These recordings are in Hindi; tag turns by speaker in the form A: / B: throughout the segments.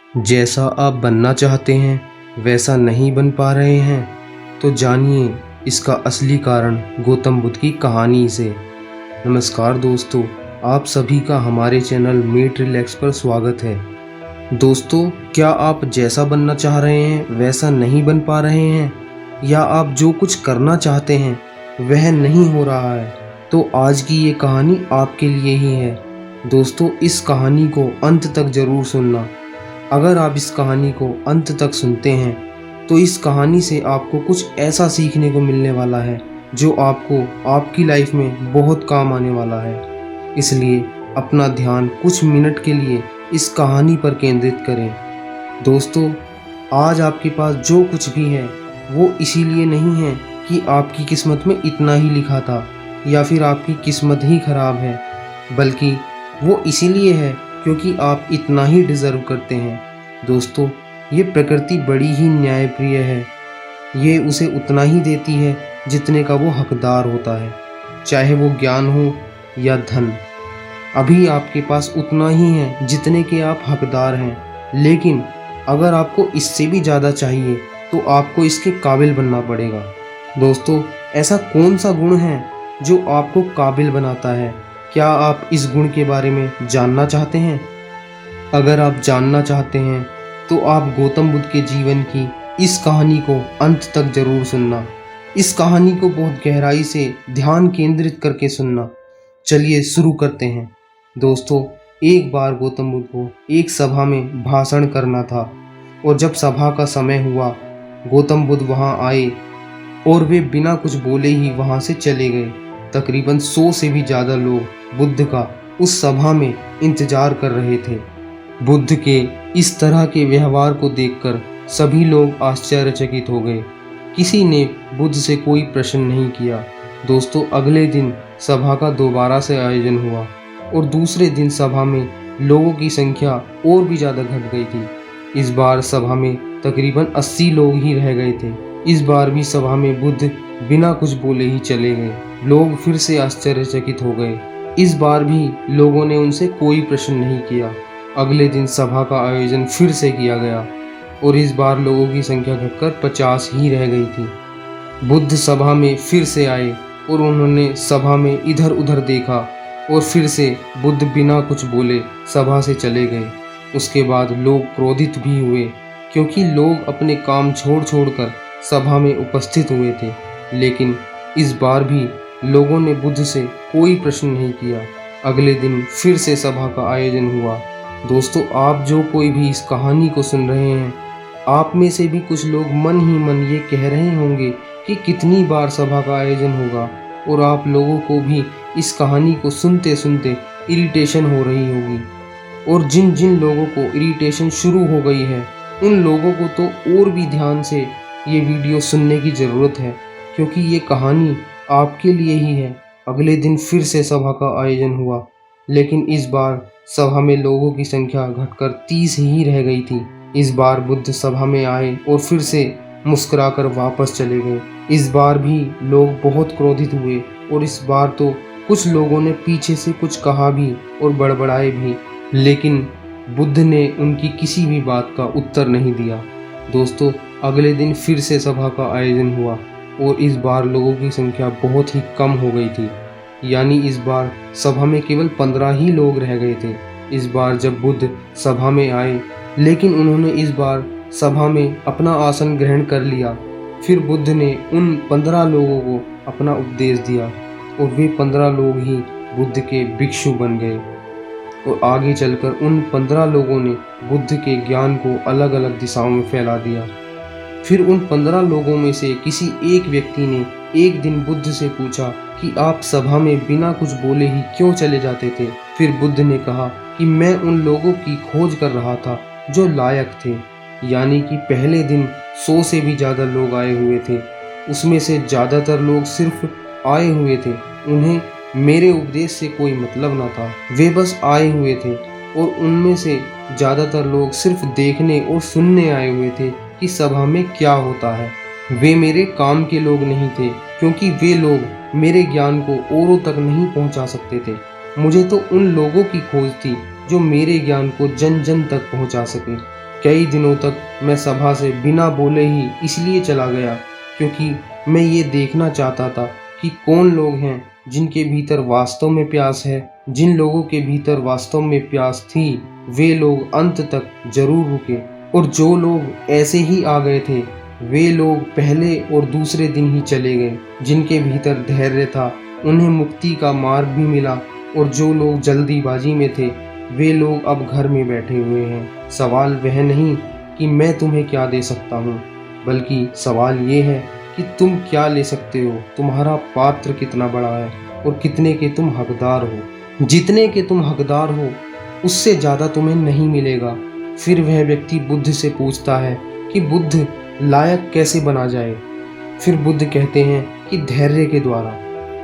A: जैसा आप बनना चाहते हैं वैसा नहीं बन पा रहे हैं, तो जानिए इसका असली कारण गौतम बुद्ध की कहानी से। नमस्कार दोस्तों, आप सभी का हमारे चैनल मीट रिलैक्स पर स्वागत है। दोस्तों, क्या आप जैसा बनना चाह रहे हैं वैसा नहीं बन पा रहे हैं, या आप जो कुछ करना चाहते हैं वह नहीं हो रहा है, तो आज की ये कहानी आपके लिए ही है। दोस्तों, इस कहानी को अंत तक ज़रूर सुनना। अगर आप इस कहानी को अंत तक सुनते हैं तो इस कहानी से आपको कुछ ऐसा सीखने को मिलने वाला है जो आपको आपकी लाइफ में बहुत काम आने वाला है। इसलिए अपना ध्यान कुछ मिनट के लिए इस कहानी पर केंद्रित करें। दोस्तों, आज आपके पास जो कुछ भी है वो इसीलिए नहीं है कि आपकी किस्मत में इतना ही लिखा था या फिर आपकी किस्मत ही खराब है, बल्कि वो इसीलिए है क्योंकि आप इतना ही डिज़र्व करते हैं। दोस्तों, ये प्रकृति बड़ी ही न्यायप्रिय है। ये उसे उतना ही देती है जितने का वो हकदार होता है, चाहे वो ज्ञान हो या धन। अभी आपके पास उतना ही है जितने के आप हकदार हैं, लेकिन अगर आपको इससे भी ज़्यादा चाहिए तो आपको इसके काबिल बनना पड़ेगा। दोस्तों, ऐसा कौन सा गुण है जो आपको काबिल बनाता है? क्या आप इस गुण के बारे में जानना चाहते हैं? अगर आप जानना चाहते हैं तो आप गौतम बुद्ध के जीवन की इस कहानी को अंत तक जरूर सुनना। इस कहानी को बहुत गहराई से ध्यान केंद्रित करके सुनना। चलिए शुरू करते हैं। दोस्तों, एक बार गौतम बुद्ध को एक सभा में भाषण करना था, और जब सभा का समय हुआ गौतम बुद्ध वहां आए और वे बिना कुछ बोले ही वहां से चले गए। तकरीबन 100 से भी ज़्यादा लोग बुद्ध का उस सभा में इंतजार कर रहे थे। बुद्ध के इस तरह के व्यवहार को देखकर सभी लोग आश्चर्यचकित हो गए। किसी ने बुद्ध से कोई प्रश्न नहीं किया। दोस्तों, अगले दिन सभा का दोबारा से आयोजन हुआ और दूसरे दिन सभा में लोगों की संख्या और भी ज़्यादा घट गई थी। इस बार सभा में तकरीबन 80 लोग ही रह गए थे। इस बार भी सभा में बुद्ध बिना कुछ बोले ही चले गए। लोग फिर से आश्चर्यचकित हो गए। इस बार भी लोगों ने उनसे कोई प्रश्न नहीं किया। अगले दिन सभा का आयोजन फिर से किया गया और इस बार लोगों की संख्या घटकर 50 ही रह गई थी। बुद्ध सभा में फिर से आए और उन्होंने सभा में इधर उधर देखा और फिर से बुद्ध बिना कुछ बोले सभा से चले गए। उसके बाद लोग क्रोधित भी हुए, क्योंकि लोग अपने काम छोड़ कर सभा में उपस्थित हुए थे। लेकिन इस बार भी लोगों ने बुद्ध से कोई प्रश्न नहीं किया। अगले दिन फिर से सभा का आयोजन हुआ। दोस्तों, आप जो कोई भी इस कहानी को सुन रहे हैं, आप में से भी कुछ लोग मन ही मन ये कह रहे होंगे कि कितनी बार सभा का आयोजन होगा, और आप लोगों को भी इस कहानी को सुनते सुनते इरिटेशन हो रही होगी। और जिन जिन लोगों को इरिटेशन शुरू हो गई है उन लोगों को तो और भी ध्यान से ये वीडियो सुनने की ज़रूरत है, क्योंकि ये कहानी आपके लिए ही है। अगले दिन फिर से सभा का आयोजन हुआ, लेकिन इस बार सभा में लोगों की संख्या घटकर 30 ही रह गई थी। इस बार बुद्ध सभा में आए और फिर से मुस्कुराकर वापस चले गए। इस बार भी लोग बहुत क्रोधित हुए और इस बार तो कुछ लोगों ने पीछे से कुछ कहा भी और बड़बड़ाए भी, लेकिन बुद्ध ने उनकी किसी भी बात का उत्तर नहीं दिया। दोस्तों, अगले दिन फिर से सभा का आयोजन हुआ और इस बार लोगों की संख्या बहुत ही कम हो गई थी। यानी इस बार सभा में केवल 15 ही लोग रह गए थे। इस बार जब बुद्ध सभा में आए, लेकिन उन्होंने इस बार सभा में अपना आसन ग्रहण कर लिया। फिर बुद्ध ने उन 15 लोगों को अपना उपदेश दिया और वे 15 लोग ही बुद्ध के भिक्षु बन गए। और आगे चलकर उन 15 लोगों ने बुद्ध के ज्ञान को अलग अलग दिशाओं में फैला दिया। फिर उन 15 लोगों में से किसी एक व्यक्ति ने एक दिन बुद्ध से पूछा कि आप सभा में बिना कुछ बोले ही क्यों चले जाते थे? फिर बुद्ध ने कहा कि मैं उन लोगों की खोज कर रहा था जो लायक थे। यानी कि पहले दिन 100 से भी ज़्यादा लोग आए हुए थे। उसमें से ज़्यादातर लोग सिर्फ आए हुए थे, उन्हें मेरे उपदेश से कोई मतलब ना था। वे बस आए हुए थे, और उनमें से ज़्यादातर लोग सिर्फ देखने और सुनने आए हुए थे कि सभा में क्या होता है। वे मेरे काम के लोग नहीं थे, क्योंकि वे लोग मेरे ज्ञान को औरों तक नहीं पहुंचा सकते थे। मुझे तो उन लोगों की खोज थी जो मेरे ज्ञान को जन जन तक पहुंचा सके। कई दिनों तक मैं सभा से बिना बोले ही इसलिए चला गया क्योंकि मैं ये देखना चाहता था कि कौन लोग हैं जिनके भीतर वास्तव में प्यास है। जिन लोगों के भीतर वास्तव में प्यास थी वे लोग अंत तक जरूर रुके, और जो लोग ऐसे ही आ गए थे वे लोग पहले और दूसरे दिन ही चले गए। जिनके भीतर धैर्य था उन्हें मुक्ति का मार्ग भी मिला, और जो लोग जल्दीबाजी में थे वे लोग अब घर में बैठे हुए हैं। सवाल वह नहीं कि मैं तुम्हें क्या दे सकता हूँ, बल्कि सवाल ये है कि तुम क्या ले सकते हो। तुम्हारा पात्र कितना बड़ा है और कितने के तुम हकदार हो। जितने के तुम हकदार हो उससे ज़्यादा तुम्हें नहीं मिलेगा। फिर वह व्यक्ति बुद्ध से पूछता है कि बुद्ध, लायक कैसे बना जाए। फिर बुद्ध कहते हैं कि धैर्य के द्वारा।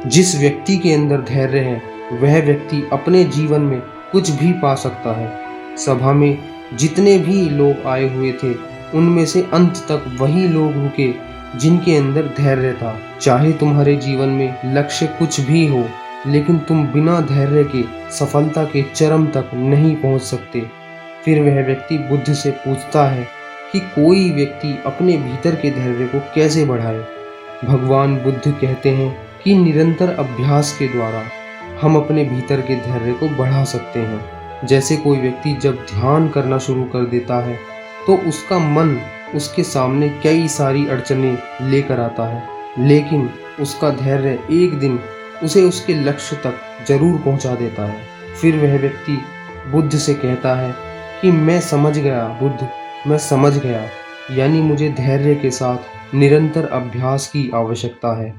A: जिस व्यक्ति के अंदर धैर्य है वह व्यक्ति अपने जीवन में कुछ भी पा सकता है। सभा में जितने भी लोग आए हुए थे उनमें से अंत तक वही लोग रुके जिनके अंदर धैर्य था। चाहे तुम्हारे जीवन में लक्ष्य कुछ भी हो, लेकिन तुम बिना धैर्य के सफलता के चरम तक नहीं पहुंच सकते। फिर वह व्यक्ति बुद्ध से पूछता है कि कोई व्यक्ति अपने भीतर के धैर्य को कैसे बढ़ाए। भगवान बुद्ध कहते हैं कि निरंतर अभ्यास के द्वारा हम अपने भीतर के धैर्य को बढ़ा सकते हैं। जैसे कोई व्यक्ति जब ध्यान करना शुरू कर देता है तो उसका मन उसके सामने कई सारी अड़चनें लेकर आता है, लेकिन उसका धैर्य एक दिन उसे उसके लक्ष्य तक जरूर पहुंचा देता है। फिर वह व्यक्ति बुद्ध से कहता है कि मैं समझ गया बुद्ध, मैं समझ गया, यानी मुझे धैर्य के साथ निरंतर अभ्यास की आवश्यकता है।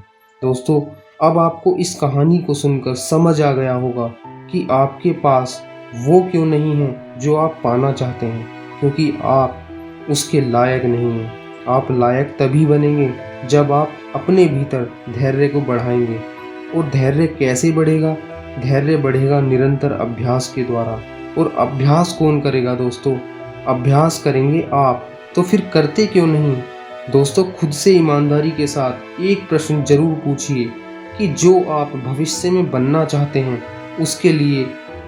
A: दोस्तों, अब आपको इस कहानी को सुनकर समझ आ गया होगा कि आपके पास वो क्यों नहीं है जो आप पाना चाहते हैं, क्योंकि आप उसके लायक नहीं हैं। आप लायक तभी बनेंगे जब आप अपने भीतर धैर्य को बढ़ाएंगे। और धैर्य कैसे बढ़ेगा? धैर्य बढ़ेगा निरंतर अभ्यास के द्वारा। और अभ्यास कौन करेगा दोस्तों? अभ्यास करेंगे आप। तो फिर करते क्यों नहीं? दोस्तों, खुद से ईमानदारी के साथ एक प्रश्न जरूर पूछिए कि जो आप भविष्य में बनना चाहते हैं उसके लिए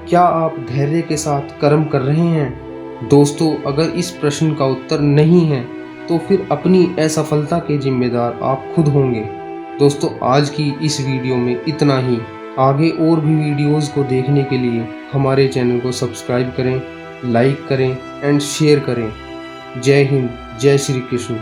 A: क्या आप धैर्य के साथ कर्म कर रहे हैं? दोस्तों, अगर इस प्रश्न का उत्तर नहीं है तो फिर अपनी असफलता के जिम्मेदार आप खुद होंगे। दोस्तों, आज की इस वीडियो में इतना ही। आगे और भी वीडियोस को देखने के लिए हमारे चैनल को सब्सक्राइब करें, लाइक करें एंड शेयर करें। जय हिंद, जय श्री कृष्ण।